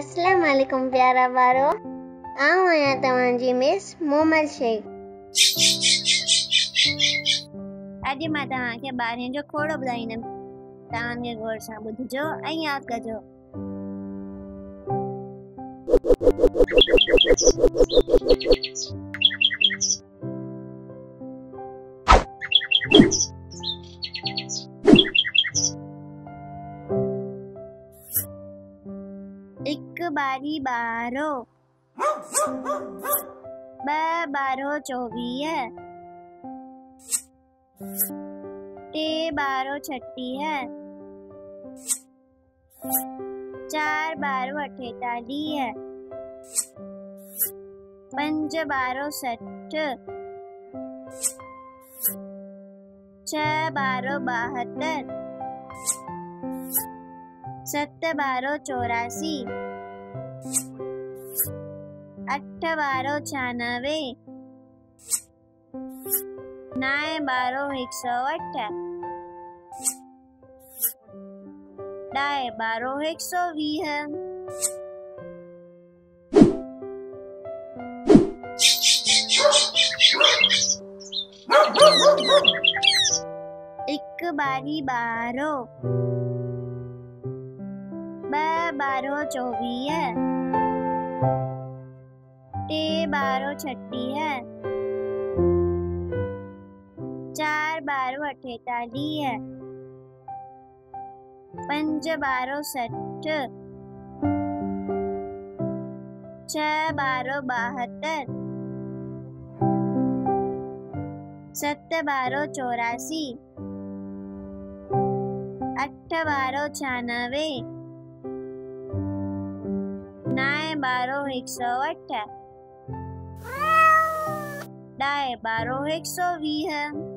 अस्सलाम वालेकुम प्यारा बारो। आऊं आहियां तव्हांजी मिस मोमल शेख। अॼु मां तव्हांखे ॿारहें जो खोड़ो ॿुधाईंदमि। तव्हांखे गौर सां ॿुधिजो ऐं यादि कजो। एक बारी बारो, ब बारो 24, टे बारो 36, चार बारो 48, पंज बारो 60, छह बारो 72, सत बारो 84, अठ बारो 96, नाए बारो 108, डाए बारो 120। एक बारी बारो, ब बारो 24, टे बारो 36, चार बारो 48, पंज बारो 60, छह बारो 72, सत बारो 84, अठ बारो 96, नाए बारो 108, डाए बारो 120।